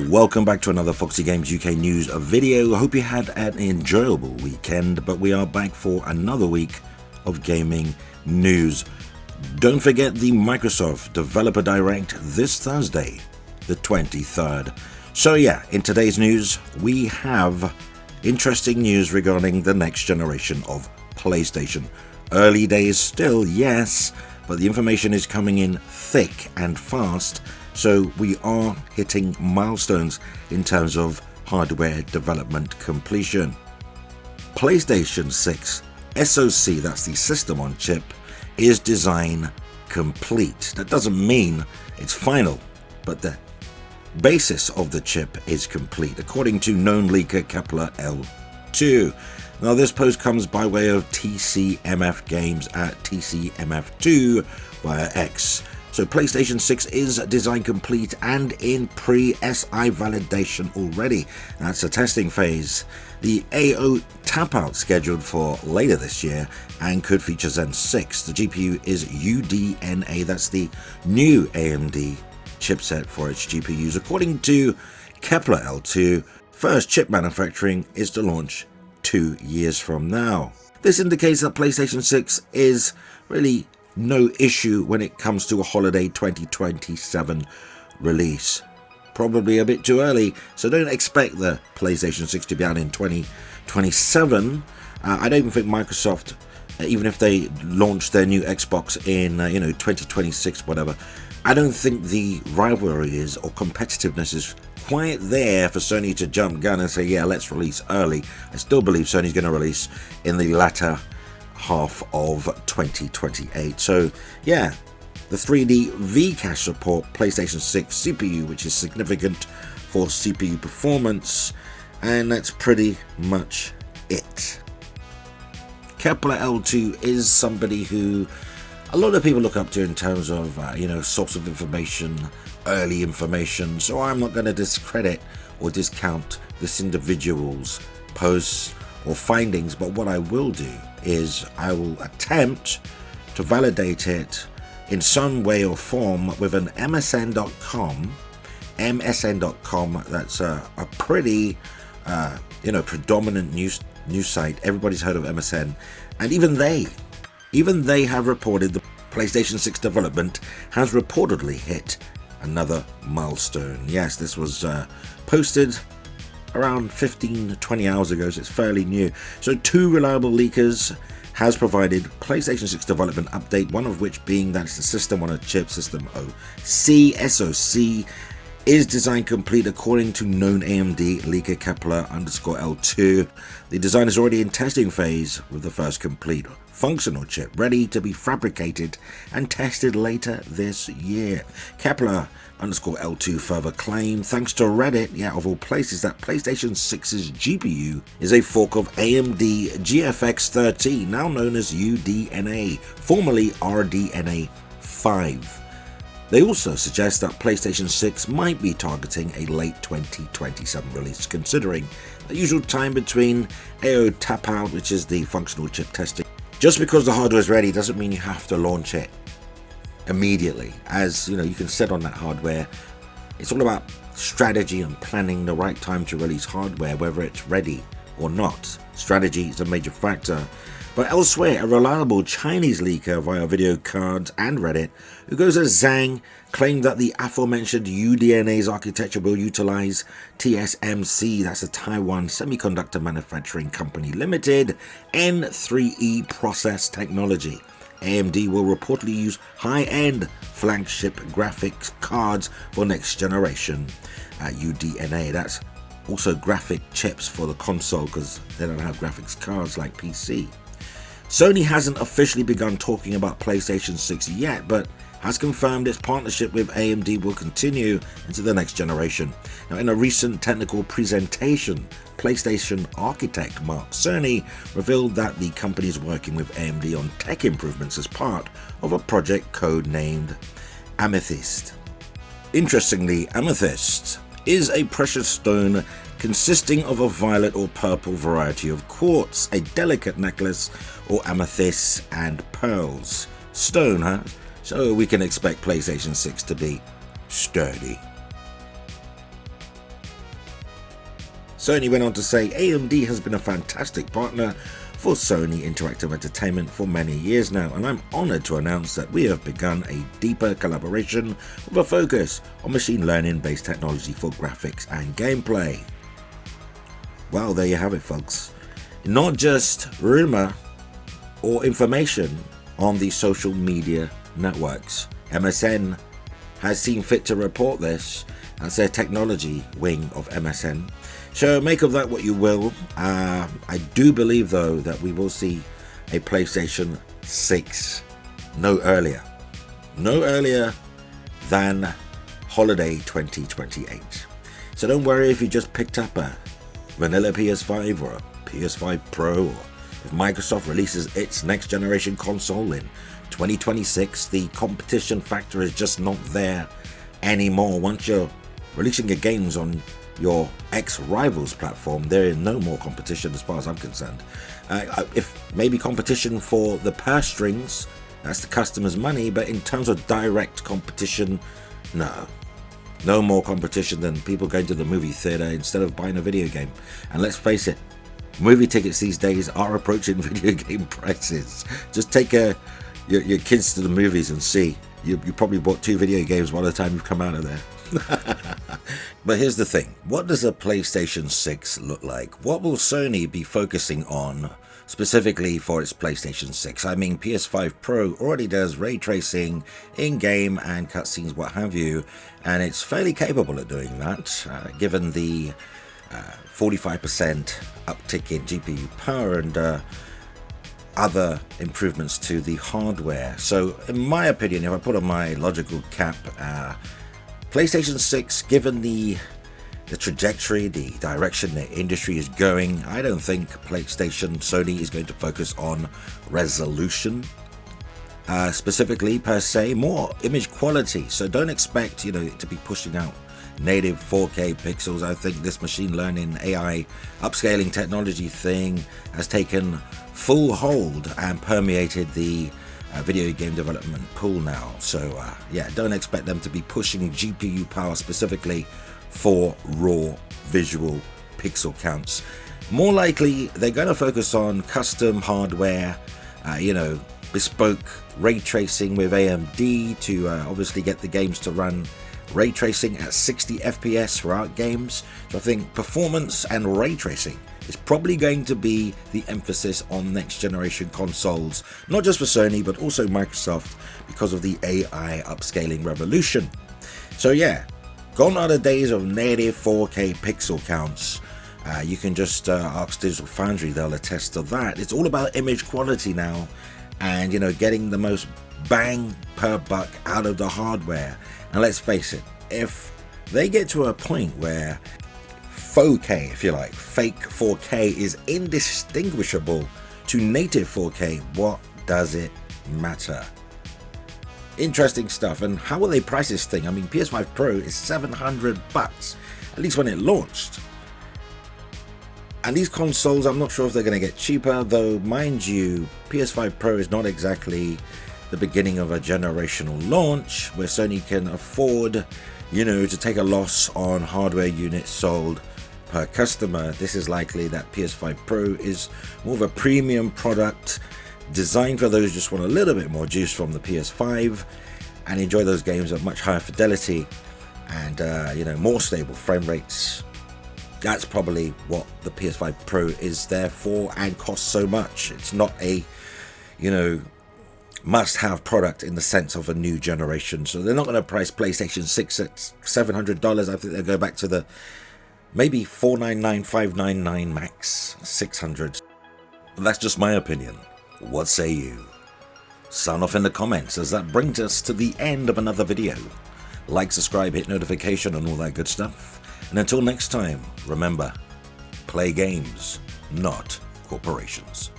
Welcome back to another Foxy Games UK News video. I hope you had an enjoyable weekend, but we are back for another week of gaming news. Don't forget the Microsoft Developer Direct this Thursday, the 23rd. So yeah, in today's news, we have interesting news regarding the next generation of PlayStation. Early days still, yes, but the information is coming in thick and fast. So we are hitting milestones in terms of hardware development completion. PlayStation 6 SoC, that's the system on chip, is design complete. That doesn't mean it's final, but the basis of the chip is complete, according to known leaker Kepler L2. Now this post comes by way of TCMF Games at TCMF2 via X. So PlayStation 6 is design complete and in pre-SI validation already. That's a testing phase. The AO tap-out scheduled for later this year and could feature Zen 6. The GPU is UDNA, that's the new AMD chipset for its GPUs. According to Kepler L2, first chip manufacturing is to launch 2 years from now. This indicates that PlayStation 6 is really no issue when it comes to a holiday 2027 release. Probably a bit too early, so don't expect the PlayStation 6 to be out in 2027. I don't even think Microsoft, even if they launch their new Xbox in 2026, whatever, I don't think the rivalry is or competitiveness is quite there for Sony to jump gun and say, yeah, let's release early. I still believe Sony's going to release in the latter half of 2028. So yeah, the 3D V-Cache support PlayStation 6 CPU, which is significant for CPU performance, and that's pretty much it. Kepler L2 is somebody who a lot of people look up to in terms of source of information, early information, so I'm not going to discredit or discount this individual's posts or findings, but what I will do is I will attempt to validate it in some way or form with an MSN.com. That's a pretty predominant news site. Everybody's heard of MSN, and even they have reported the PlayStation 6 development has reportedly hit another milestone. Yes, this was posted around 15-20 hours ago, so it's fairly new. So 2 reliable leakers has provided PlayStation 6 development update, one of which being that it's the system on a chip, system SoC, is design complete according to known AMD leaker Kepler_L2. The design is already in testing phase with the first complete functional chip ready to be fabricated and tested later this year. Kepler_L2 further claimed, thanks to Reddit, of all places, that PlayStation 6's GPU is a fork of AMD GFX 13, now known as UDNA, formerly RDNA 5. They also suggest that PlayStation 6 might be targeting a late 2027 release, considering the usual time between AO tap-out, which is the functional chip testing. Just because the hardware is ready doesn't mean you have to launch it immediately. As you can set on that hardware. It's all about strategy and planning the right time to release hardware, whether it's ready or not. Strategy is a major factor. But elsewhere, a reliable Chinese leaker via video cards and Reddit, who goes as Zhang, claimed that the aforementioned UDNA's architecture will utilize TSMC, that's a Taiwan Semiconductor Manufacturing Company Limited, N3E process technology. AMD will reportedly use high-end flagship graphics cards for next generation UDNA. That's also graphic chips for the console, because they don't have graphics cards like PC. Sony hasn't officially begun talking about PlayStation 6 yet, but has confirmed its partnership with AMD will continue into the next generation. Now, in a recent technical presentation, PlayStation architect Mark Cerny revealed that the company is working with AMD on tech improvements as part of a project code-named Amethyst. Interestingly, Amethyst is a precious stone consisting of a violet or purple variety of quartz, a delicate necklace or amethyst, and pearls. Stone, huh? So we can expect PlayStation 6 to be sturdy. Sony went on to say AMD has been a fantastic partner for Sony Interactive Entertainment for many years now, and I'm honored to announce that we have begun a deeper collaboration with a focus on machine learning based technology for graphics and gameplay. Well, there you have it, folks. Not just rumor or information on the social media networks. MSN has seen fit to report this. That's their technology wing of MSN. So make of that what you will. I do believe, though, that we will see a PlayStation 6 no earlier than holiday 2028. So don't worry if you just picked up a vanilla PS5 or a PS5 Pro, or if Microsoft releases its next generation console in 2026, the competition factor is just not there anymore. Once you're releasing your games on your ex-rivals platform, there is no more competition as far as I'm concerned. If maybe competition for the purse strings, that's the customer's money, but in terms of direct competition, no more competition than people going to the movie theater instead of buying a video game. And let's face it, movie tickets these days are approaching video game prices. Just take your kids to the movies and see. You probably bought 2 video games by the time you've come out of there. But here's the thing. What does a PlayStation 6 look like? What will Sony be focusing on specifically for its PlayStation 6? I mean, PS5 Pro already does ray tracing in-game and cutscenes, what have you, and it's fairly capable at doing that, given the 45% uptick in GPU power and other improvements to the hardware. So in my opinion, if I put on my logical cap, PlayStation 6, given the trajectory, the direction the industry is going, I don't think Sony is going to focus on resolution, specifically per se, more image quality. So don't expect, it to be pushing out native 4K pixels. I think this machine learning AI upscaling technology thing has taken full hold and permeated the video game development pool now. So don't expect them to be pushing GPU power specifically for raw visual pixel counts. More likely they're going to focus on custom hardware, bespoke ray tracing with AMD to obviously get the games to run ray tracing at 60 FPS throughout games. So I think performance and ray tracing is probably going to be the emphasis on next generation consoles, not just for Sony but also Microsoft, because of the AI upscaling revolution. So gone are the days of native 4K pixel counts. You can just ask Digital Foundry, they'll attest to that. It's all about image quality now, and getting the most bang per buck out of the hardware. And let's face it, if they get to a point where 4K, if you like, fake 4K is indistinguishable to native 4K, what does it matter? Interesting stuff. And how will they price this thing? I mean, PS5 Pro is $700, at least when it launched. And these consoles, I'm not sure if they're going to get cheaper, though mind you, PS5 Pro is not exactly the beginning of a generational launch where Sony can afford, to take a loss on hardware units sold per customer. This is likely that PS5 Pro is more of a premium product designed for those who just want a little bit more juice from the PS5 and enjoy those games at much higher fidelity and more stable frame rates. That's probably what the PS5 Pro is there for and costs so much. It's not a must-have product in the sense of a new generation. So they're not going to price PlayStation 6 at $700. I think they'll go back to the maybe $499, $599 max, $600. But that's just my opinion. What say you? Sound off in the comments, as that brings us to the end of another video. Like, subscribe, hit notification and all that good stuff. And until next time, remember, play games, not corporations.